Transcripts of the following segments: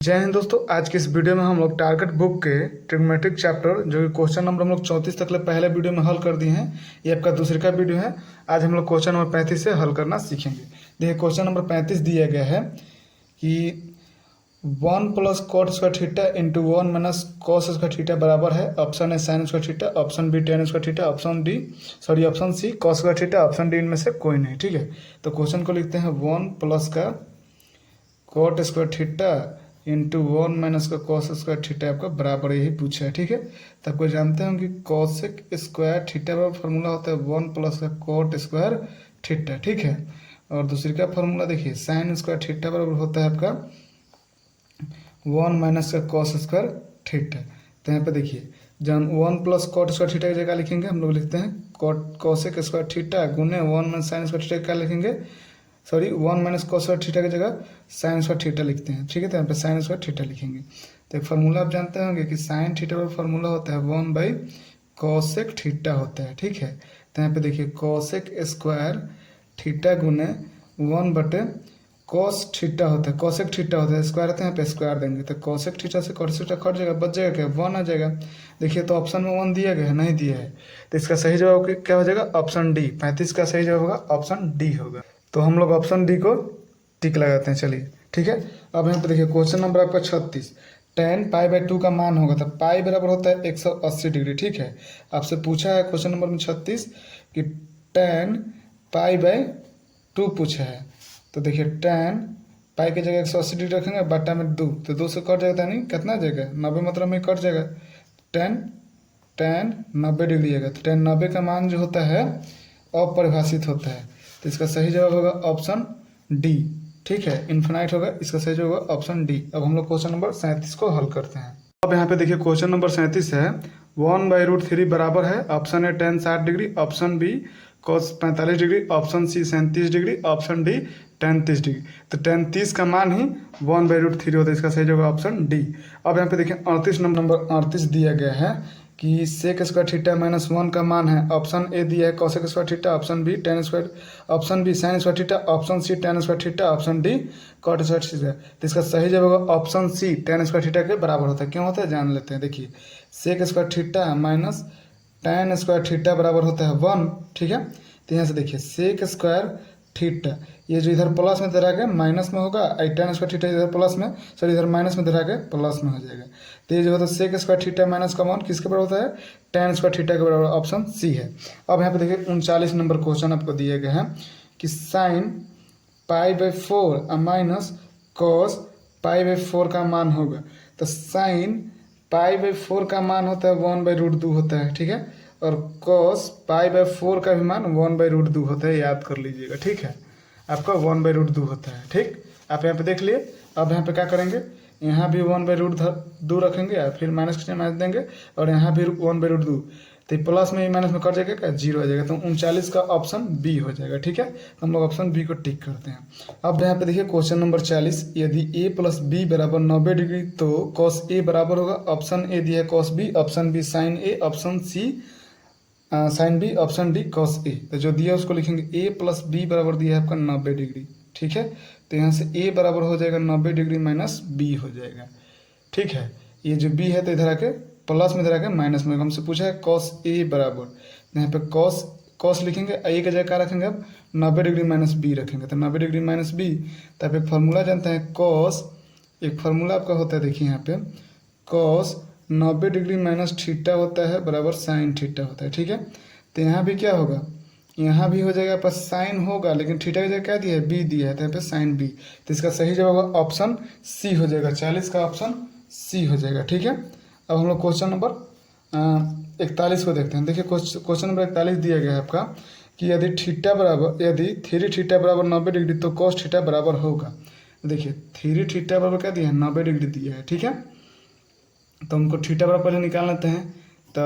जय हिंद दोस्तों। आज की इस वीडियो में हम लोग टारगेट बुक के ट्रिग्नोमेट्रिक चैप्टर जो कि क्वेश्चन नंबर हम लोग 34 तक पहले वीडियो में हल कर दिए हैं। ये आपका दूसरे का वीडियो है। आज हम लोग क्वेश्चन नंबर 35 से हल करना सीखेंगे। देखिए क्वेश्चन नंबर 35 दिया गया है कि 1 plus cot square theta into 1 minus cos square theta बराबर है। ऑप्शन है sine square theta, option B tan square theta, option C cos square theta, option D इनमें से कोई नहीं। ठीक है, तो क्वेश्चन को लिखते हैं 1 प्लस का cot square theta into 1 minus का कॉस स्क्वायर थीटा आपका बराबर यही पूछा है। ठीक है, तो आपको जानते हैं कि कॉसेक स्क्वायर थीटा का फॉर्मूला होता है 1 प्लस का कॉट स्क्वायर थीटा। ठीक है, और दूसरी का फॉर्मूला देखिए साइन स्क्वायर थीटा बराबर होता है आपका 1 माइनस का कॉस स्क्वायर थीटा। तो यहाँ पे देखिए जब 1 प्लस कॉट स्क्वायर थीटा की जगह लिखेंगे हम लोग लिखते हैं कॉट कॉसेक स्क्वायर थीटा गुने 1 माइनस साइन स्क्वायर थीटा क्या लिखेंगे, 1 माइनस कॉस स्क्वायर थीटा की जगह साइन स्क्वायर थीटा लिखते हैं। ठीक है, तो यहाँ पे साइन स्क्वायर थीटा लिखेंगे। तो एक फार्मूला आप जानते होंगे कि साइन थीटा का फार्मूला होता है 1 बाई कॉसेक थीटा होता है। ठीक है, तो यहाँ पे देखिए कॉसेक स्क्वायर थीटा गुने 1 बटे कॉस थीटा होता है, कॉसेक थीटा होता है, स्क्वायर होता है, यहाँ पे स्क्वायर देंगे तो कॉसेक थीटा से कॉस थीटा कट जाएगा, बच जाएगा क्या 1 आ जाएगा। देखिए तो ऑप्शन में 1 दिया गया है, नहीं दिया है, तो इसका सही जवाब क्या हो जाएगा ऑप्शन डी। 35 का सही जवाब होगा ऑप्शन डी होगा। तो हम लोग ऑप्शन डी को टिक लगाते हैं। चलिए ठीक है, अब यहाँ पे देखिए क्वेश्चन नंबर आपका 36 tan पाई बाई 2 का मान होगा तो पाई बराबर होता है 180 डिग्री। ठीक है, आपसे पूछा है क्वेश्चन नंबर में 36 कि tan पाई बाई 2 पूछा है। तो देखिए tan पाई की जगह 180 डिग्री रखेंगे, बटा में 2 तो 2 से कट जाएगा, नहीं कितना जाएगा 90, मतलब में कट जाएगा। tan 90 डिग्री आएगा, तो tan 90 का मान जो होता है अपरिभाषित होता है, तो इसका सही जवाब होगा ऑप्शन डी। ठीक है, इन्फिनाइट होगा, इसका सही जवाब होगा ऑप्शन डी। अब हम लोग क्वेश्चन नंबर 37 को हल करते हैं। अब यहाँ पे देखिए क्वेश्चन नंबर 37 है 1/√3 बराबर है। Option A tan 60 degree, option B cos 45 degree, option C 37 degree, option D tan 30 degree. तो tan 30 का मान ही 1/√3 होता है, इसका सही जवाब ऑप्शन डी। अब यहाँ पे देखिए 38 नंबर 38 दिया गया है कि सेक स्क्वायर थीटा माइनस 1 का मान है। ऑप्शन ए दिया है cosec square theta, option B tan square, option B sine square theta, option C tan square theta, option D cot square theta. तो इसका सही जवाब होगा option C tan square theta के बराबर होता है। क्यों होता है जान लेते हैं। देखिए sec square theta minus tan square theta बराबर होता है 1। ठीक है, तो यहाँ से देखिए सेक स्क्वायर थीटा ये जो इधर प्लस में धरा के माइनस में होगा, टेन स्क्वायर थीटा इधर प्लस में, सॉरी इधर माइनस में धरा के प्लस में हो जाएगा। तो ये जो होता है सेक स्क्वायर थीटा माइनस का मान किसके बराबर होता है, टेन स्क्वायर थीटा के बराबर, ऑप्शन सी है। अब यहाँ पे देखिए 39 नंबर क्वेश्चन आपको दिया गया है कि sine pi by 4 minus cos pi by 4 का मान होगा। तो साइन पाई बाई 4 का मान होता है 1/√2 होता है। ठीक है, और कॉस पाई बाई 4 का भी मान 1/√2 होता है, याद कर लीजिएगा। ठीक है, आपका 1/√2 होता है। ठीक, आप यहाँ पे देख लिए। अब यहाँ पे क्या करेंगे, यहाँ भी 1/√2 रखेंगे या फिर माइनस देंगे, और यहाँ भी 1/√2, तो प्लस में माइनस में कट जाएगा क्या, 0 आ जाएगा। तो 39 का ऑप्शन बी हो जाएगा। ठीक है, तो हम लोग ऑप्शन बी को टिक करते हैं। अब यहाँ पे देखिए क्वेश्चन नंबर 40 यदि a प्लस बी बराबर 90 डिग्री तो कॉस ए बराबर होगा। ऑप्शन ए दिया है cos B, option B sine A, option C sine B, option D cos A. तो जो दिया उसको लिखेंगे a प्लस बी बराबर दिया है आपका 90 डिग्री। ठीक है, तो यहाँ से a बराबर हो जाएगा 90 डिग्री माइनस बी हो जाएगा। ठीक है, ये जो b है तो इधर आके प्लस में इधर आके माइनस में, हमसे पूछा है कॉस ए बराबर, यहाँ पे कॉस लिखेंगे, a की जगह क्या रखेंगे अब 90 डिग्री माइनस बी रखेंगे, तो 90 डिग्री माइनस बी। तो आप एक फार्मूला जानते हैं कॉस, एक फार्मूला आपका होता है देखिए यहाँ पे कॉस 90 डिग्री माइनस थीटा होता है बराबर साइन थीटा होता है। ठीक है, तो यहाँ भी क्या होगा, यहाँ भी हो जाएगा पर साइन होगा, लेकिन थीटा की जगह क्या दिया है बी दिया है, तो यहाँ पे साइन बी। तो इसका सही जवाब होगा ऑप्शन सी हो जाएगा, 40 का ऑप्शन सी हो जाएगा। ठीक है, अब हम लोग क्वेश्चन नंबर 41 को देखते हैं। देखिए क्वेश्चन नंबर 41 दिया गया है आपका कि यदि 3 थीटा बराबर 90 डिग्री तो कॉस थीटा बराबर होगा। देखिए 3 थीटा बराबर क्या दिया है 90 डिग्री दिया है। ठीक है, तो हमको थीटा बराबर पहले निकाल लेते हैं। तो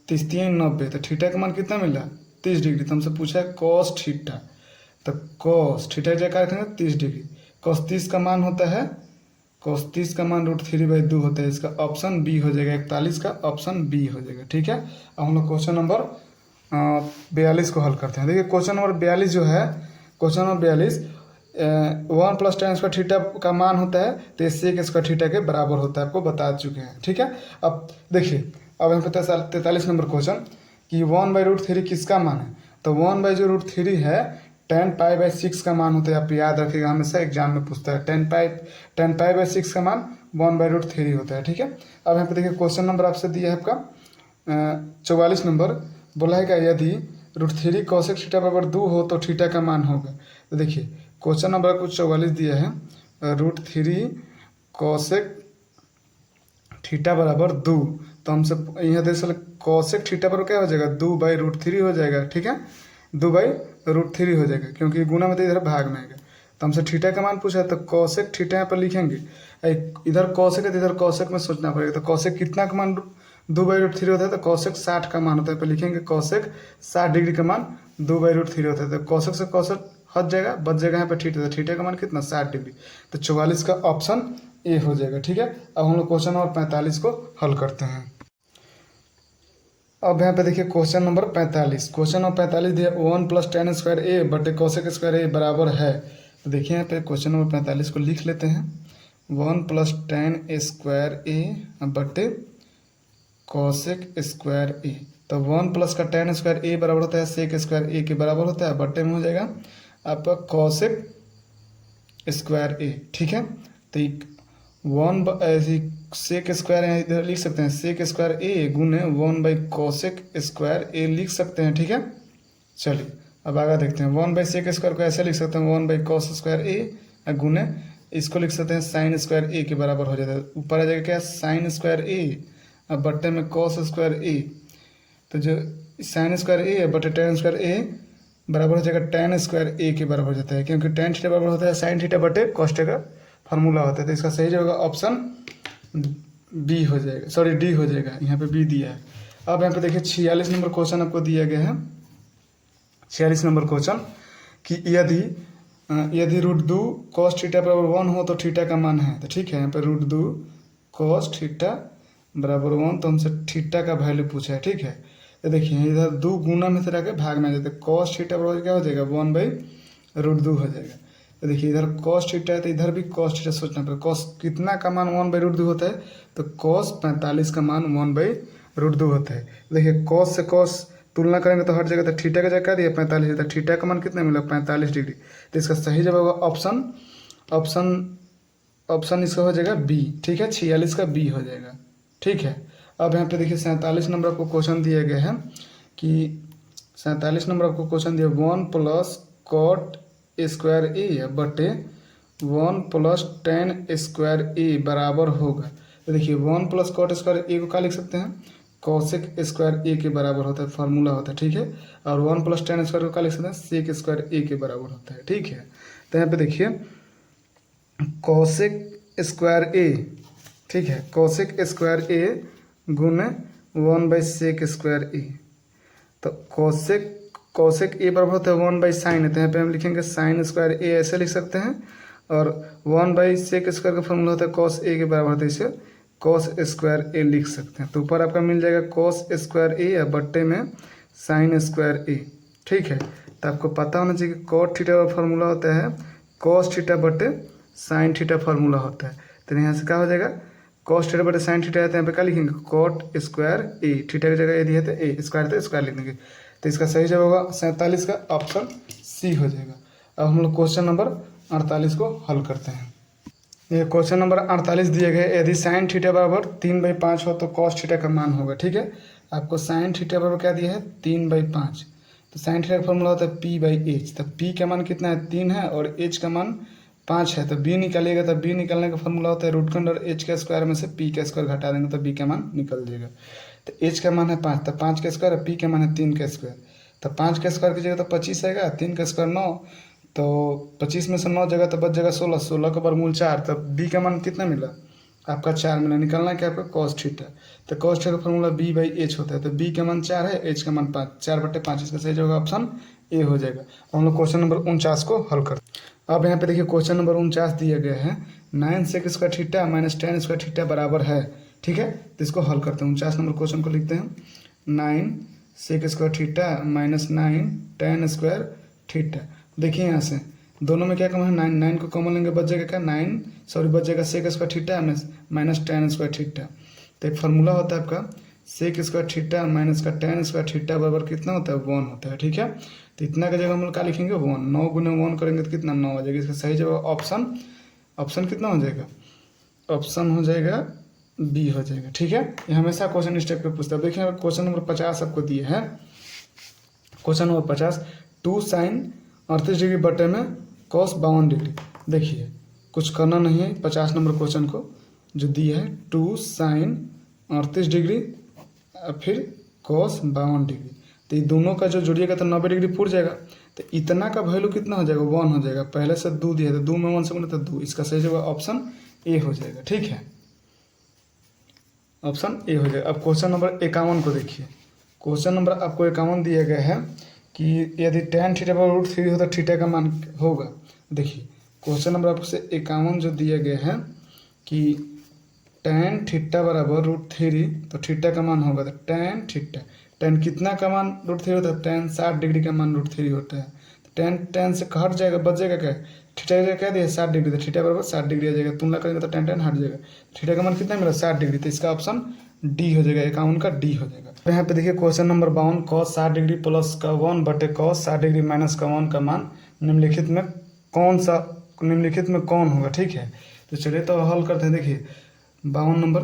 3 90, तो थीटा का मान कितना मिला 30 डिग्री। तो हमसे पूछा है कॉस थीटा, तो कॉस थीटा की जगह क्या रखेंगे 30 डिग्री। कॉस 30 का मान होता है, कॉस 30 का मान √3/2 होता है, इसका ऑप्शन बी हो जाएगा, 41 का ऑप्शन बी हो जाएगा। ठीक है, अब हम लोग क्वेश्चन नंबर 42 को हल करते हैं। देखिए क्वेश्चन नंबर 42 जो है, question number 42 1 plus ten square theta का मान होता है तो सेक स्क्वायर थीटा के बराबर होता है, आपको बता चुके हैं। ठीक है, अब देखिए, अब यहाँ पे 43 नंबर क्वेश्चन कि 1/√3 किसका मान है। तो 1/√3 है tan π/6 का मान होता है। आप याद रखिएगा, हमेशा एग्जाम में पूछता है tan π/6 का मान 1/√3 होता है। ठीक है, अब यहाँ पे देखिए क्वेश्चन नंबर आपसे दिया है आपका 44 नंबर, बोला है कि यदि √3 cosec थीटा बराबर 2 हो तो थीटा का मान होगा। तो देखिए क्वेश्चन नंबर आपको 44 दिया है, √3 cosec थीटा बराबर 2, तो हमसे यहाँ देख सकते cosec थीटा बराबर क्या हो जाएगा, 2/√3 हो जाएगा। ठीक है, 2/√3 हो जाएगा, क्योंकि गुना में तो इधर भाग में आएगा। तो हमसे थीटा का मान पूछा है, तो cosec थीटा यहाँ पर लिखेंगे, इधर cosec है तो इधर cosec में सोचना पड़ेगा। तो cosec कितना का मान 2/√3 होता है, तो cosec 60 का मान होता है। पर लिखेंगे cosec 60 डिग्री का मान 2/√3 होता है। तो cosec से cosec हट जाएगा, बच जाएगा यहाँ पे थीटा, तो थीटा का मान कितना 60 डिग्री। तो 44 का ऑप्शन ए हो जाएगा। ठीक है, अब हम लोग क्वेश्चन नंबर 45 को हल करते हैं। अब यहाँ पे देखिए क्वेश्चन नंबर 45, क्वेश्चन नंबर 45 दिया 1 प्लस tan स्क्वायर ए बटे cosec स्क्वायर ए बराबर है। तो देखिए यहाँ पे क्वेश्चन नंबर 45 को लिख लेते हैं, 1 प्लस tan स्क्वायर ए बटे cosec स्क्वायर ए। तो 1 प्लस का tan स्क्वायर ए बराबर होता है sec स्क्वायर ए के बराबर होता है, बटे में हो जाएगा आपका cosec स्क्वायर ए। ठीक है, तो 1 सेक स्क्वायर है, इधर लिख सकते हैं सेक स्क्वायर ए गुने 1/cosec स्क्वायर ए लिख सकते हैं। ठीक है, चलिए अब आगे देखते हैं। 1/sec स्क्वायर को ऐसे लिख सकते हैं 1/cos स्क्वायर ए गुने इसको लिख सकते हैं साइन स्क्वायर ए के बराबर हो जाता है। ऊपर आ जाएगा क्या, साइन स्क्वायर ए अब बट्टे में cos स्क्वायर ए। तो जो साइन स्क्वायर ए बटे tan स्क्वायर ए बराबर हो जाएगा tan स्क्वायर ए के बराबर हो जाता है, क्योंकि tan थीटा बराबर होता है साइन थीटा बटे cos थीटा का फार्मूला होता है। तो इसका सही जगह ऑप्शन बी हो जाएगा, सॉरी डी हो जाएगा, यहाँ पे बी दिया है। अब यहाँ पे देखिए 46 नंबर क्वेश्चन आपको दिया गया है, 46 नंबर क्वेश्चन कि यदि √2 cos थीटा बराबर 1 हो तो थीटा का मान है। तो ठीक है, यहाँ पे √2 cos थीटा बराबर 1, तो हमसे थीटा का वैल्यू पूछा है। ठीक है, तो देखिए इधर 2 गुना में से रह के भाग में आ जाते, cos थीटा बराबर क्या हो जाएगा 1/√2 हो जाएगा। तो देखिए इधर cos थीटा है तो इधर भी cos थीटा सोचना पड़ेगा। cos कितना का मान 1/√2 होता है, तो cos 45 का मान 1/√2 होता है। देखिए cos से cos तुलना करेंगे तो हट जाएगा, तो थीटा का जगह क्या दिया 45, तो थीटा का मान कितना मिला 45 डिग्री। तो इसका सही जवाब होगा ऑप्शन इसका हो जाएगा बी। ठीक है, 46 का बी हो जाएगा। ठीक है, अब यहाँ पे देखिए 47 नंबर आपको क्वेश्चन दिया गया है कि 47 नंबर आपको क्वेश्चन दिया 1 प्लस cot स्क्वायर ए बटे 1 प्लस tan स्क्वायर ए बराबर होगा। तो देखिए 1 प्लस cot स्क्वायर ए को क्या लिख सकते हैं, cosec स्क्वायर ए के बराबर होता है, फार्मूला होता है। ठीक है, और 1 प्लस tan स्क्वायर को क्या लिख सकते हैं, sec स्क्वायर ए के बराबर होता है। ठीक है, तो यहाँ पे देखिए cosec स्क्वायर ए, ठीक है, cosec स्क्वायर ए गुने 1/sec स्क्वायर ए। तो cosec ए बराबर होता है 1/sin है, तो यहाँ पे हम लिखेंगे साइन स्क्वायर ए ऐसे लिख सकते हैं, और 1/sec स्क्वायर का फॉर्मूला होता है cos ए के बराबर होता है, इसे cos स्क्वायर ए लिख सकते हैं। तो ऊपर आपका मिल जाएगा cos स्क्वायर ए या बट्टे में साइन स्क्वायर ए। ठीक है, तो आपको पता होना चाहिए कि cot थीटा का फॉर्मूला होता है cos थीटा बटे साइन थीटा फार्मूला होता है। तो यहाँ से क्या हो जाएगा, cos थीटा बटे साइन थीटा है, तो यहाँ पे क्या लिखेंगे cot स्क्वायर ए, थीटा की जगह ए दिया था ए स्क्वायर, तो स्क्वायर लिख देंगे। तो इसका सही जवाब होगा 47 का ऑप्शन सी हो जाएगा। अब हम लोग क्वेश्चन नंबर 48 को हल करते हैं। ये क्वेश्चन नंबर 48 दिए गए, यदि साइन थीटा बराबर 3/5 हो तो cos थीटा का मान होगा। ठीक है, आपको साइन थीटा बराबर क्या दिया है 3/5, तो साइन थीटा का फॉर्मूला होता है p/h। तो p का मान कितना है 3 है और h का मान 5 है, तो b निकालिएगा, तो b निकालने का फॉर्मूला होता है √h के स्क्वायर में से p का स्क्वायर घटा देंगे तो b का मान निकल जाएगा। तो h का मान है 5, तो 5 का स्क्वायर, p का मान है 3 का स्क्वायर। तो 5 का स्क्वायर की जगह तो 25 आएगा, 3 का स्क्वायर 9, तो 25 में से 9 जगह तो बच जाएगा 16, 16 का वर्गमूल 4, तो b का मान कितना मिला आपका 4 मिला। निकालना है क्या आपका cos थीटा, तो cos थीटा का फॉर्मूला b/h होता है, तो b का मान 4 है, h का मान 5, 4/5, इसका सही जगह ऑप्शन ए हो जाएगा। अब हम लोग क्वेश्चन नंबर 49 को हल करते हैं। अब यहाँ पे देखिए क्वेश्चन नंबर 49 दिया गया है 9 sec square theta minus tan square theta बराबर है। ठीक है, तो इसको हल करते हैं। 49 नंबर क्वेश्चन को लिखते हैं 9 sec square theta minus 9 tan square theta. देखिए यहाँ से दोनों में क्या कॉमन है 9, 9 को कॉमन लेंगे बच जाएगा क्या 9, सॉरी बच जाएगा sec square theta minus tan square theta. तो एक फार्मूला होता है आपका सेक स्क्वायर थीटा माइनस का tan स्क्वायर थीटा बराबर कितना होता है 1 होता है। ठीक है, तो इतना का जगह हम लोग क्या लिखेंगे 1, 9 गुने 1 करेंगे तो कितना 9 आ जाएगा। इसका सही जवाब ऑप्शन कितना हो जाएगा, ऑप्शन हो जाएगा बी हो जाएगा। ठीक है, ये हमेशा क्वेश्चन इस टाइप पे पूछता है। देखिए क्वेश्चन नंबर 50 आपको दिए हैं, क्वेश्चन नंबर 50 2 sin 38 डिग्री बटे में cos 52 डिग्री। देखिए कुछ करना नहीं है 50 नंबर क्वेश्चन को, जो दिया है 2 sin 38 डिग्री फिर cos 52 डिग्री, तो ये दोनों का जो जोड़िएगा तो 90 डिग्री पूर जाएगा। तो इतना का वैल्यू कितना हो जाएगा 1 हो जाएगा। पहले से 2 दिया है तो 2 में 1 से गुना तो 2, इसका सही जवाब ऑप्शन ए हो जाएगा। ठीक है, ऑप्शन ए हो जाएगा। अब क्वेश्चन नंबर 51 को देखिए। क्वेश्चन नंबर आपको 51 दिया गया है कि यदि tan थीटा पर √3 हो तो थीटा का मान होगा। देखिए क्वेश्चन नंबर आपसे 51 जो दिया गया है कि tan थीटा बराबर √3 तो थीटा का मान होगा, तो tan थीटा, tan कितना का मान √3 होता है, tan 60 डिग्री का मान √3 होता है। तो tan से हट जाएगा, बच जाएगा क्या, थीटा का क्या दिया 60 डिग्री, तो थीटा बराबर 60 डिग्री आ जाएगा। तुलना करेंगे तो tan हट जाएगा, थीटा का मान कितना मिला 60 डिग्री, तो इसका ऑप्शन डी हो जाएगा, 51 का डी हो जाएगा। तो यहाँ पे देखिए question number 52 cos 60 degree plus का 1 बटे cos 60 डिग्री माइनस का 1 का मान निम्नलिखित में कौन होगा। ठीक है, तो चलिए तो हल करते हैं। देखिए 52 नंबर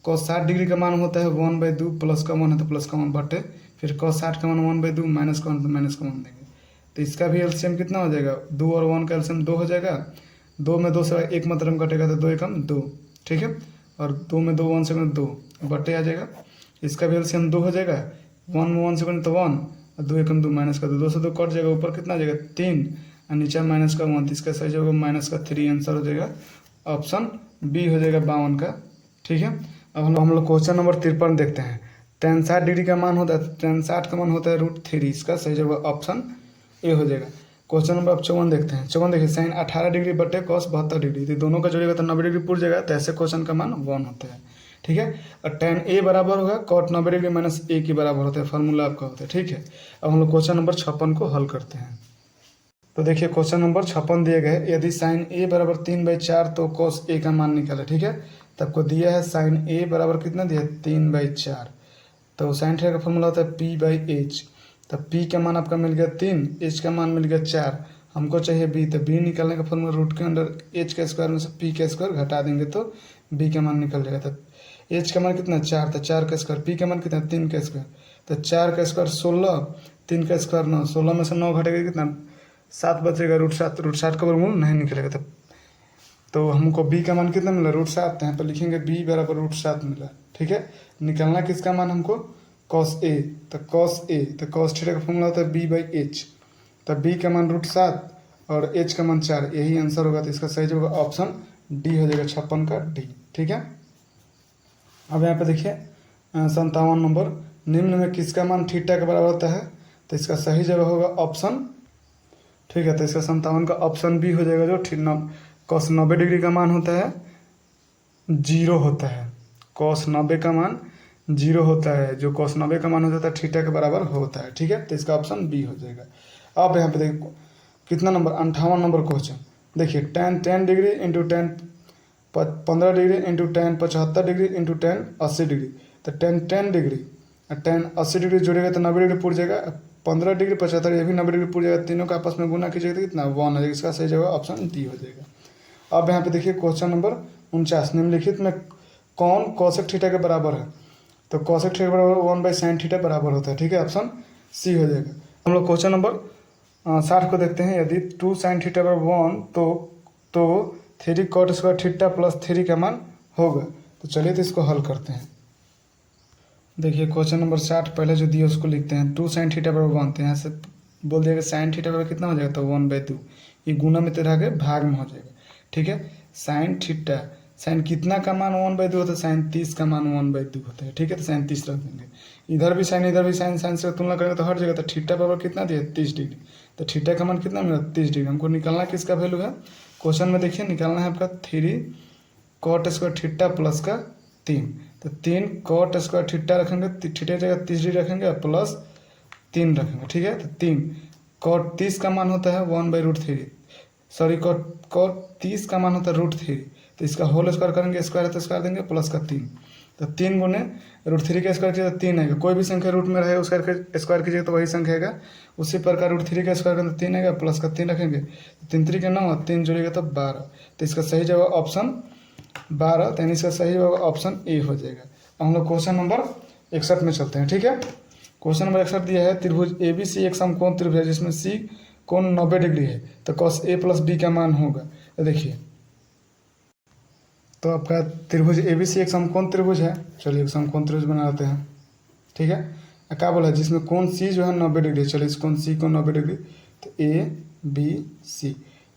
cos 60 डिग्री का मान होता है 1/2 प्लस का 1 है तो प्लस का 1 बटे फिर cos 60 का मान 1/2 माइनस का 1 तो माइनस का 1 देंगे। तो इसका भी एलसीएम कितना हो जाएगा, 2 और 1 का एलसीएम 2 हो जाएगा। 2 में 2 से 1 मतलब कटेगा तो 2 एकम 2। ठीक है, और 2 में 2 1 से 2 बटे आ जाएगा। इसका भी एलसीएम 2 हो जाएगा। 1 में 1 से तो 1 और 2 एकम 2 माइनस का 2 से 2 कट जाएगा, ऊपर कितना आ जाएगा 3 और नीचे माइनस का 1, इसका सही जगह माइनस का 3 आंसर हो जाएगा, ऑप्शन बी हो जाएगा 52 का। ठीक है, अब हम लोग क्वेश्चन नंबर 53 देखते हैं। tan 60 डिग्री का मान होता है, tan 60 का मान होता है √3, इसका सही जवाब ऑप्शन ए हो जाएगा। क्वेश्चन नंबर 54 देखते हैं। 54 देखिए sin 18 डिग्री बटे cos 72 डिग्री, तो दोनों का जोड़ेगा तो 90 डिग्री पूर जाएगा, तो ऐसे क्वेश्चन का मान 1 होता है। ठीक है, और tan ए बराबर होगा cot 90 डिग्री माइनस ए के बराबर होता है, फार्मूला आपका होता है। ठीक है, अब हम लोग क्वेश्चन नंबर 56 को हल करते हैं। तो देखिए क्वेश्चन नंबर 56 दिए गए, यदि sin a बराबर 3/4 तो cos a का मान निकाले। ठीक है, तो आपको दिया है sin a बराबर कितना दिया है 3/4, तो sin थीटा का फॉर्मूला होता है p/h। तो p का मान आपका मिल गया 3, h का मान मिल गया 4, हमको चाहिए b, तो b निकालने का फॉर्मूला रूट के अंदर h के स्क्वायर में से p का स्क्वायर घटा देंगे तो b का मान निकल जाएगा। तो h का मान कितना 4, तो 4 का स्क्वायर, p का मान कितना 3 का स्क्वायर, तो 4 का स्क्वायर 16, 3 का स्क्वायर 9, 16 में से 9 घटेगा कितना 7 बचेगा, √7 का वर्गमूल नहीं निकलेगा। तो हमको b का मान कितना मिला √7, यहाँ पर लिखेंगे b बराबर √7 मिला। ठीक है, निकालना किसका मान हमको cos a, तो cos थीटा का फॉर्मूला होता है b/h, तो b का मान √7 और h का मान 4, यही आंसर होगा। तो इसका सही जवाब ऑप्शन डी हो जाएगा, 56 का डी। ठीक है, अब यहाँ पे देखिए 57 नंबर, निम्न में किसका मान थीटा के बराबर होता है, तो इसका सही जवाब होगा ऑप्शन, ठीक है, तो इसका 57 का ऑप्शन बी हो जाएगा, जो cos 90 डिग्री का मान होता है 0 होता है। cos 90 का मान 0 होता है, जो cos 90 का मान होता है थीटा के बराबर होता है। ठीक है, तो इसका ऑप्शन बी हो जाएगा। अब यहाँ पे देखिए कितना नंबर 58 नंबर क्वेश्चन। देखिए tan 10 degree into tan 15 degree into tan 75 degree into tan 80 degree, तो tan 10 डिग्री और tan 80 डिग्री जोड़ेगा तो 90 डिग्री पूर जाएगा, 15 डिग्री 75 ये भी 90 डिग्री पूर जाएगा, तीनों का आपस में गुना कीजिएगा तो कितना 1 हो जाएगा। इसका सही जवाब ऑप्शन डी हो जाएगा। अब यहाँ पे देखिए क्वेश्चन नंबर 49, निम्नलिखित में कौन cosec थीटा के बराबर है, तो cosec थीटा के बराबर 1/sin थीटा बराबर होता है। ठीक है, ऑप्शन सी हो जाएगा। हम लोग क्वेश्चन नंबर 60 को देखते हैं। यदि 2 sin थीटा बराबर 1 तो 3 cot स्क्वायर थीटा प्लस 3 का मान होगा। तो चलिए तो इसको हल करते हैं। देखिए क्वेश्चन नंबर 60 पहले जो दिया उसको लिखते हैं। 2 sin थीटा बराबर 1, तो यहाँ से बोल दिया कि sin थीटा बराबर कितना हो जाएगा, तो 1/2, ये गुना में तो रह के भाग में हो जाएगा। ठीक है, sin थीटा, sin कितना का मान 1/2 होता है, sin 30 का मान 1/2 होता है। ठीक है, तो sin 30 रख देंगे, इधर भी sin इधर भी sin, sin से तुलना करेंगे तो हट जाएगा। तो थीटा बराबर कितना दिया 30 डिग्री, तो थीटा का मान कितना मिला 30 डिग्री। हमको निकालना किसका वैल्यू है, क्वेश्चन में देखिए निकालना है आपका 3 cot स्क्वायर थीटा प्लस का 3, तो 3 cot स्क्वायर थीटा रखेंगे, थीटा जगह 30 डिग्री रखेंगे और प्लस 3 रखेंगे। ठीक है, तो 3 cot 30 का मान होता है 1/√3, सॉरी cot 30 का मान होता है √3, तो इसका होल स्क्वायर करेंगे, स्क्वायर है तो स्क्वायर देंगे, प्लस का 3, तो 3 गुने √3 का स्क्वायर कीजिए तो 3 आएगा। कोई भी संख्या रूट में रहेगा उसका स्क्वायर कीजिएगा तो वही संख्या आएगा। उसी प्रकार √3 का स्क्वायर करेंगे तो 3 आएगा, प्लस का 3 रखेंगे, 3 3 के 9, 3 जोड़िएगा तो 12, तो इसका सही जवाब ऑप्शन 12, तो यानी इसका सही जवाब ऑप्शन ए हो जाएगा। अब हम लोग क्वेश्चन नंबर 61 में चलते हैं। ठीक है, क्वेश्चन नंबर 61 दिया है, त्रिभुज ABC एक समकोण त्रिभुज है जिसमें C कोण 90 डिग्री है, तो cos A प्लस B का मान होगा। तो देखिए, तो आपका त्रिभुज ABC एक समकोण त्रिभुज है। चलिए एक समकोण त्रिभुज बना लेते हैं। ठीक है, क्या बोला है, जिसमें कोण C जो है 90 डिग्री। चलिए इस कोण C को 90 डिग्री, तो ABC,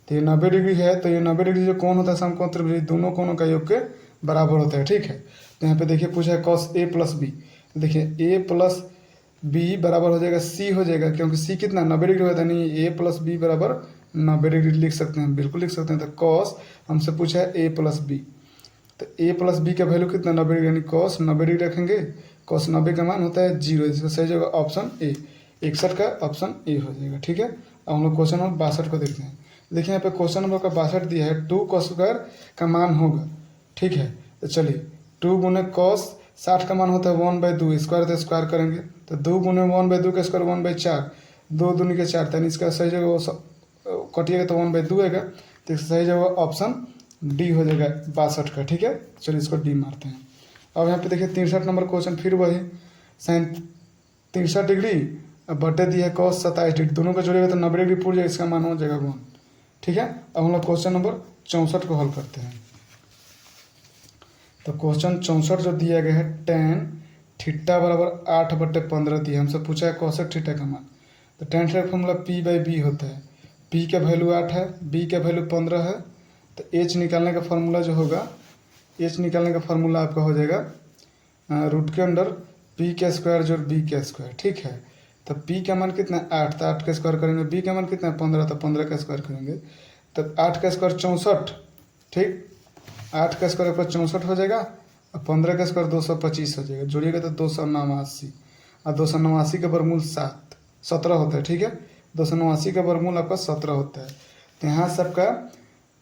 तो ये 90 डिग्री है, तो ये 90 डिग्री जो कोण होता है समकोण त्रिभुज, दोनों कोणों का योग के बराबर होता है। ठीक है, तो यहाँ पे देखिए पूछा है cos A प्लस B, तो देखिए A प्लस B बराबर हो जाएगा C हो जाएगा, क्योंकि C कितना 90 डिग्री होता है, नहीं A प्लस B बराबर 90 डिग्री लिख सकते हैं, बिल्कुल लिख सकते हैं। तो cos हमसे पूछा है A प्लस B, तो A प्लस B का वैल्यू कितना 90 डिग्री, यानी cos 90 डिग्री रखेंगे, cos 90 का मान होता है 0, जिसका सही जगह ऑप्शन ए, 61 का ऑप्शन ए हो जाएगा। ठीक है, अब हम लोग क्वेश्चन नंबर 62 को देखते हैं। देखिए यहाँ पे क्वेश्चन नंबर का 62 दिया है, 2 cos स्क्वायर का मान होगा। ठीक है, तो चलिए 2 गुने cos 60 का मान होता है 1/2, स्क्वायर तो स्क्वायर करेंगे, तो 2 गुने 1/2 का स्क्वायर 1/4, 2 दूनी के 4, यानी इसका सही जगह कटिएगा तो 1/2 आएगा, तो इसका सही जगह ऑप्शन डी हो जाएगा 62 का। ठीक है, चलिए इसको डी मारते हैं। अब यहाँ पे देखिए 63 नंबर क्वेश्चन, फिर वही 63 डिग्री, अब बटे दिया है cos 27 डिग्री, दोनों का जोड़ेगा तो 90 डिग्री पूछ जाएगा, इसका मान हो जाएगा 1। ठीक है, अब हम लोग क्वेश्चन नंबर 64 को हल करते हैं। तो क्वेश्चन 64 जो दिया गया है, tan थीटा बराबर 8/15 दिया, हमसे पूछा है cosec थीटा का मान। तो tan थीटा का फॉर्मूला P/B होता है, P का वैल्यू 8 है, B का वैल्यू 15 है, तो H निकालने का फार्मूला जो होगा, H निकालने का फार्मूला आपका हो जाएगा रूट के अंडर P का स्क्वायर जोड़ B का स्क्वायर। ठीक है, तो P का मान कितना है 8, तो 8 का स्क्वायर करेंगे, B का मान कितना है 15, तो 15 का स्क्वायर करेंगे, तो 8 का स्क्वायर 64। ठीक, 8 का स्क्वायर आपका 64 हो जाएगा, और 15 का स्क्वायर 225 हो जाएगा, जोड़िएगा तो 289, और 289 का वर्गमूल 17 होता है। ठीक है, 289 का वर्गमूल आपका 17 होता है, तो यहाँ से आपका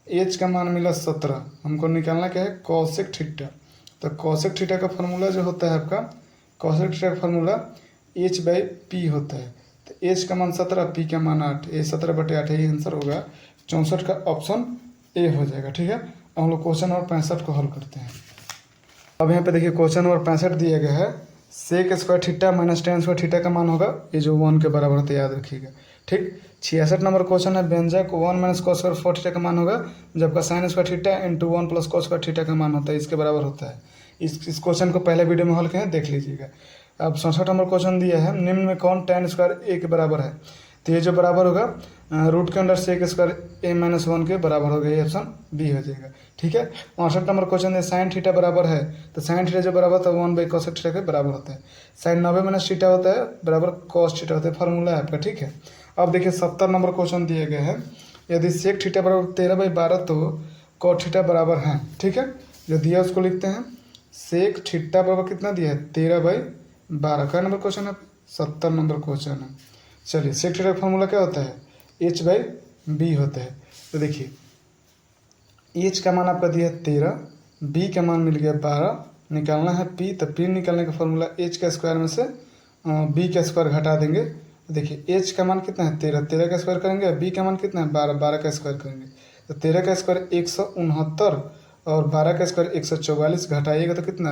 H का मान मिला 17, हमको निकालना क्या है cosec थीटा। तो cosec थीटा का फार्मूला जो होता है आपका, cosec थीटा का फार्मूला H/P होता है, तो H का मान 17, P का मान 8, ये 17/8 है, ये आंसर होगा 64 का ऑप्शन ए हो जाएगा। ठीक है, अब हम लोग क्वेश्चन नंबर 65 को हल करते हैं। अब यहाँ पे देखिए क्वेश्चन नंबर 65 दिया गया है, sec square theta minus tan square theta का मान होगा, ये जो 1 के बराबर होता है, याद रखिएगा। ठीक, 66 नंबर क्वेश्चन है, व्यंजक 1 माइनस cos स्क्वायर 4 थीटा का मान होगा, जबकि sin square theta into 1 plus cos square theta का मान होता है, इसके बराबर होता है। इस क्वेश्चन को पहले वीडियो में हल किए हैं, देख लीजिएगा। अब 67 नंबर क्वेश्चन दिया है, निम्न में कौन tan स्क्वायर a के बराबर है, तो ये जो बराबर होगा रूट के अंडर sec स्क्वायर a-1 के बराबर होगा, ये ऑप्शन बी हो जाएगा। ठीक है, 68 नंबर क्वेश्चन है, sin थीटा बराबर है, तो sin थीटा जो बराबर होता है 1/cos थीटा के बराबर होता है, sin 90 माइनस थीटा होता है बराबर cos थीटा होता है, फार्मूला है आपका। ठीक है, अब देखिए 70 नंबर क्वेश्चन दिया गया है, यदि sec थीटा बराबर 13/12 तो cot थीटा बराबर है। ठीक है, जो दिया उसको लिखते हैं, sec थीटा बराबर कितना दिया है 13/12, क्या नंबर क्वेश्चन है 70 नंबर क्वेश्चन है। चलिए sec थीटा का फार्मूला क्या होता है H/B होता है, तो देखिए H का मान आपका दिया है 13, B का मान मिल गया 12, निकालना है P, तो P निकालने का फार्मूला H का स्क्वायर में से B का स्क्वायर घटा देंगे, तो देखिए H का मान कितना है 13, 13 का स्क्वायर करेंगे, B का मान कितना है 12, 12 का स्क्वायर करेंगे, तो 13 का स्क्वायर 169 और 12 का स्क्वायर 144, घटाइएगा तो कितना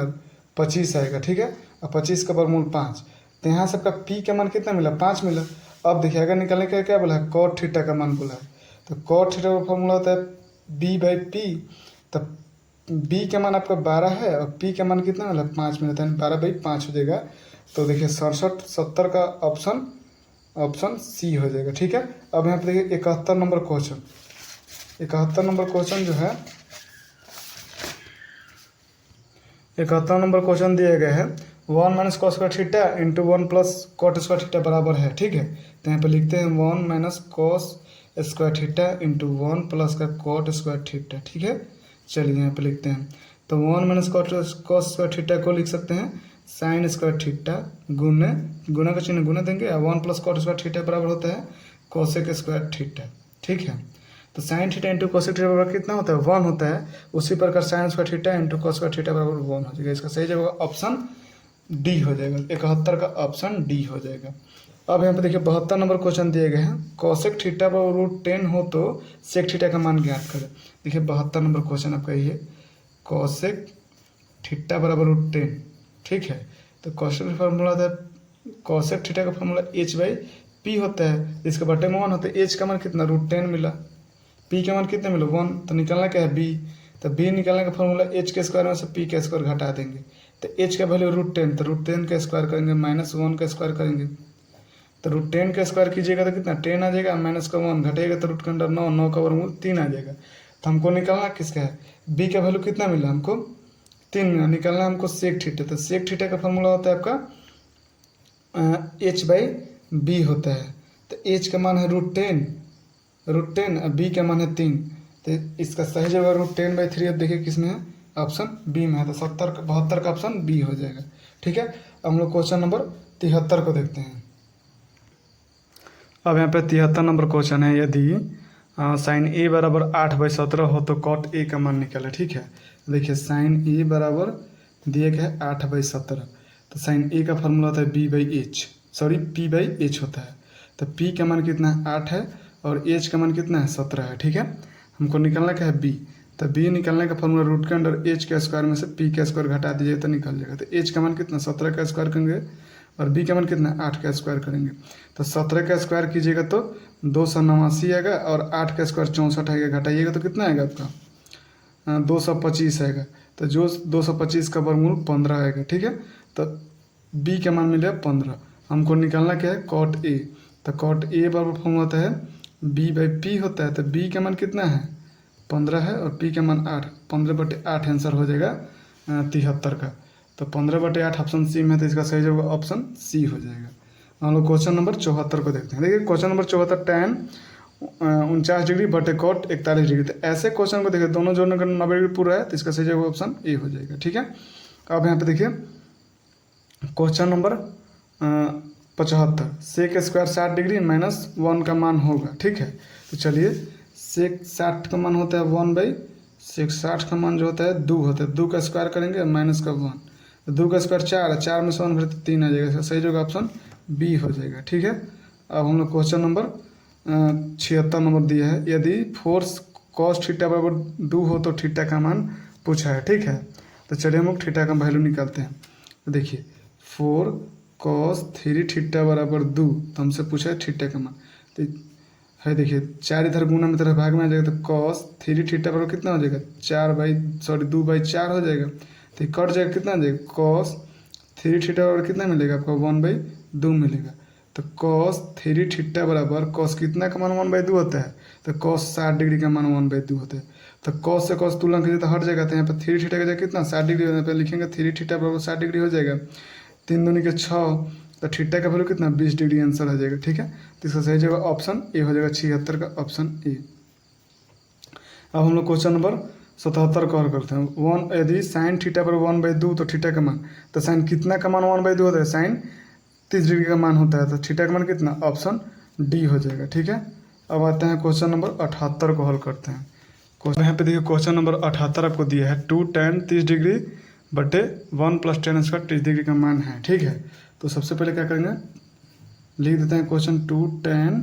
25 आएगा। ठीक है, और 25 का वर्गमूल 5, तो यहाँ से आपका P का मान कितना मिला 5 मिला। अब देखिए अगर निकालने का क्या बोला है cot थीटा का मान बोला है, तो cot थीटा का फॉर्मूला होता है B/P, तो B का मान आपका 12 है और P का मान कितना मिला 5 मिला, यानी 12/5 हो जाएगा। तो देखिए 67 70 का ऑप्शन सी हो जाएगा। ठीक है, अब यहाँ पे देखिए 71 नंबर क्वेश्चन, 71 नंबर क्वेश्चन जो है, 71 नंबर क्वेश्चन दिया गया है, 1 minus cos square theta into 1 plus cot square theta बराबर है। ठीक है, तो यहाँ पे लिखते हैं 1 minus cos square theta into 1 plus का cot स्क्वायर थीटा। ठीक है, चलिए यहाँ पे लिखते हैं, तो 1 माइनस cos स्क्वायर थीटा को लिख सकते हैं साइन स्क्वायर थीटा गुना का चिन्ह गुना देंगे, और 1 प्लस cot स्क्वायर थीटा बराबर होता है कोसेक स्क्वायर थीटा। ठीक है, तो sine theta into cosec theta बराबर कितना होता है 1 होता है। उसी प्रकार sign square theta into cos square theta बराबर 1 हो जाएगा। इसका सही जवाब ऑप्शन डी हो जाएगा। 71 का ऑप्शन डी हो जाएगा। अब यहाँ पे देखिए 72 नंबर क्वेश्चन दिए गए हैं। कोसेक थीटा बराबर √10 हो तो सेक थीटा का मान ज्ञात करें। देखिए 72 नंबर क्वेश्चन आपका ये है, कोसेक थीटा बराबर √10, ठीक है। तो कोसेक का फॉर्मूला था, कोसेक थीटा का फॉर्मूला h/p होता है, इसके बटे में 1 होता है। h का मान कितना √10 मिला, p का मान कितना मिला 1, तो निकालना क्या है b। तो b निकालने का फॉर्मूला h के स्क्वायर में से p का स्क्वायर घटा देंगे। तो h का वैल्यू √10, तो √10 का स्क्वायर करेंगे माइनस 1 का स्क्वायर करेंगे। तो √10 का स्क्वायर कीजिएगा तो कितना 10 आ जाएगा, माइनस का 1 घटेगा तो रूट के अंदर 9, 9 का वर्गमूल 3 आ जाएगा। तो हमको निकालना किसका है, b का वैल्यू कितना मिला हमको 3 मिला। निकालना हमको सेक थीटा, तो सेक थीटा का फॉर्मूला होता है आपका h/b होता है। तो h का मान है √10 और b का मान है 3। तो इसका सही जवाब √10/3 अब देखिए किसमें है, ऑप्शन बी में है। तो 72 का ऑप्शन बी हो जाएगा, ठीक है। अब हम लोग क्वेश्चन नंबर 73 को देखते हैं। अब यहाँ पे 73 नंबर क्वेश्चन है, यदि साइन ए बराबर 8/17 हो तो कॉट ए का मान निकाले, ठीक है। देखिए साइन ए बराबर दिए गया है 8/17, तो साइन ए का फॉर्मूला होता है p/h होता है। तो p का मान कितना है 8 है और h का मान कितना है 17 है, ठीक है। हमको निकालना क्या है b। तो b निकालने का फॉर्मूला रूट के अंदर h के स्क्वायर में से p का स्क्वायर घटा दीजिए तो निकल जाएगा। तो h का मान कितना 17 का स्क्वायर करेंगे और b का मान कितना 8 का स्क्वायर करेंगे। तो 17 का स्क्वायर कीजिएगा तो 289 आएगा और 8 का स्क्वायर 64 आएगा, घटाइएगा तो कितना आएगा आपका 225 आएगा। तो जो 225 का वर्गमूल 15 आएगा, ठीक है। तो b का मान मिलेगा 15। हमको निकालना क्या है कॉट ए। तो कॉट ए बराबर फॉर्मूला होता है b/p होता है। तो b का मान कितना है 15 है और p का मान 8, 15/8 आंसर हो जाएगा 73 का। तो 15/8 ऑप्शन सी में है, तो इसका सही जवाब ऑप्शन सी हो जाएगा। हम लोग क्वेश्चन नंबर 74 को देखते हैं। देखिए क्वेश्चन नंबर 74 tan 49 डिग्री बटे कॉट 41 डिग्री। तो ऐसे क्वेश्चन को देखिए दोनों जोड़ने का 90 डिग्री पूरा है, तो इसका सही जवाब ऑप्शन ए हो जाएगा, ठीक है। अब यहाँ पे देखिए question number 75, sec square 60 degree minus 1 का मान होगा, ठीक है। तो चलिए सेक 60 का मान होता है 1/सेक 60 का मान जो होता है 2 होता है, 2 का स्क्वायर करेंगे माइनस का 1। तो 2 का स्क्वायर 4 है, 4 में से 1 घटे 3 आ जाएगा। इसका सही जगह ऑप्शन बी हो जाएगा, ठीक है। अब हम लोग क्वेश्चन नंबर 76 नंबर दिया है, यदि 4 cos थीटा बराबर 2 हो तो थीटा का मान पूछा है, ठीक है। तो चलिए हम लोग थीटा का वैल्यू निकालते हैं। तो देखिए 4 cos 3 थीटा बराबर 2, तो हमसे पूछा है थीटा का मान। तो है देखिए 4 इधर गुना में तरह भाग में आ जाएगा, तो cos 3 थीटा बराबर कितना हो जाएगा 2/4 हो जाएगा। तो कट जाएगा, कितना आ जाएगा cos 3 थीटा बराबर कितना मिलेगा आपको 1/2 मिलेगा। तो cos 3 थीटा बराबर cos कितना का मान 1/2 होता है, तो cos 60 डिग्री का मान 1/2 होता है। तो cos से cos तुलना कीजिए तो हट जाएगा। तो यहाँ पर 3 थीटा का जगह कितना 60 डिग्री, यहाँ पर लिखेंगे 3 थीटा बराबर 60 डिग्री हो जाएगा। 3 दूनी के 6, तो थीटा का वैल्यू कितना 20 डिग्री आंसर आ जाएगा, ठीक है। तो इसका सही जगह ऑप्शन ए हो जाएगा, 76 का ऑप्शन ए। अब हम लोग क्वेश्चन नंबर 77 कवर करते हैं। 1 यदि साइन थीटा पर 1/2 तो थीटा का मान, तो साइन कितना का मान 1/2 होता है, साइन 30 डिग्री का मान होता है। तो थीटा का मान कितना ऑप्शन डी हो जाएगा, ठीक है। अब आते हैं क्वेश्चन नंबर 78 को हल करते हैं। क्वेश्चन यहाँ पे देखिए क्वेश्चन नंबर 78 आपको दिया है 2 tan 30 डिग्री बटे 1 + tan स्क्वायर 30 डिग्री का मान है, ठीक है। तो सबसे पहले क्या करेंगे, लिख देते हैं क्वेश्चन 2 tan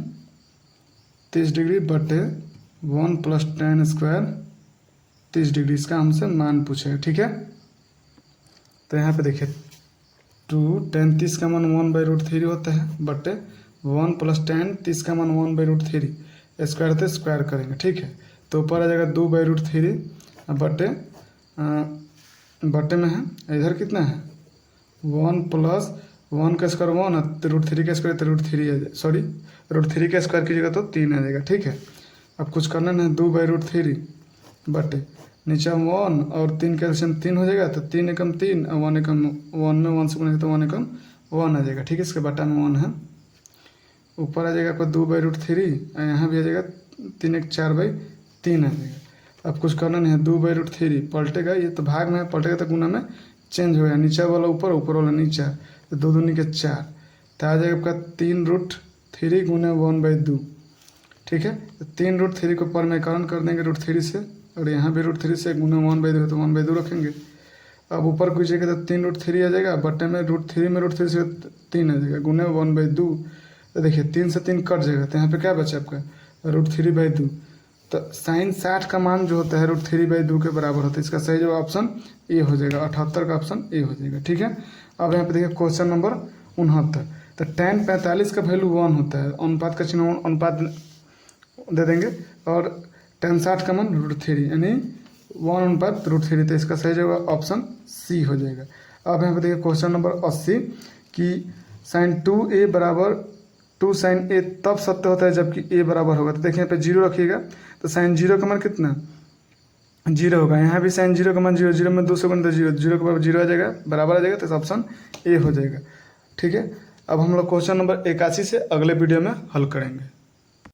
30 डिग्री बटे 1 + tan स्क्वायर 30 डिग्री, इसका हमसे मान पूछे, ठीक है। तो यहाँ पे देखिए 2 tan 30 का मान 1/√3 होता है बटे 1 + tan 30 का मान 1/√3, स्क्वायर तो स्क्वायर करेंगे, ठीक है। तो ऊपर आ जाएगा 2/√3 बटे में है, इधर कितना है 1 + 1 का स्क्वायर 1 है, तो √3 का स्क्वायर तो √3 आ जाए, सॉरी √3 का स्क्वायर कीजिएगा तो 3 आ जाएगा, ठीक है। अब कुछ करना नहीं, 2/√3 बटे नीचे 1 और 3 का एल्सियम 3 हो जाएगा, तो 3 एकम 3 और 1 एकम 1 में 1 से गुणा तो 1 एकम 1 आ जाएगा, ठीक है। इसके बटा में 1 है, ऊपर आ जाएगा आपका 2/√3 और यहाँ भी आ जाएगा 3 × 4/3 आ जाएगा। अब कुछ करना नहीं है, 2/√3 पलटेगा, ये तो भाग में है, पलटेगा तो गुना में चेंज हो गया, नीचे वाला ऊपर, ऊपर वाला नीचे, तो 2 दूनी के 4, तो आ जाएगा आपका 3√3 × 1/2, ठीक है। तो 3√3 को परमेकरण कर देंगे √3 से, और यहाँ भी √3 से गुना 1/2 है तो 1/2 रखेंगे। अब ऊपर कीजिएगा तो 3√3 आ जाएगा, बटे में √3 में √3 से 3 आ जाएगा, गुने 1/2। तो देखिए 3 से 3 कट जाएगा, तो यहाँ पे क्या बचा आपका √3/2। तो sin 60 का मान जो होता है √3/2 के बराबर होता है। इसका सही जवाब ऑप्शन ए हो जाएगा, 78 का ऑप्शन ए हो जाएगा। ठीक है। अब यहाँ पे देखिए क्वेश्चन नंबर 69। तो tan 45 का वैल्यू 1 होता है, अनुपात का चिन्ह अनुपात दे देंगे, और tan 60 का मान √3 यानी 1/√3। तो इसका सही जवाब ऑप्शन सी हो जाएगा। अब यहाँ पे देखिए क्वेश्चन नंबर 80 कि sin 2a बराबर 2 sin a तब सत्य होता है जबकि a बराबर होगा। तो देखिए यहाँ पे 0 रखिएगा, तो sin 0 का मान कितना 0 होगा। यहाँ भी sin 0 का मान 0, 0 में 2 से गुणा तो 0, 0 के बराबर 0 आ जाएगा, बराबर आ जाएगा, तो ऑप्शन ए हो जाएगा। ठीक है। अब हम लोग क्वेश्चन नंबर 81 से अगले वीडियो में हल करेंगे।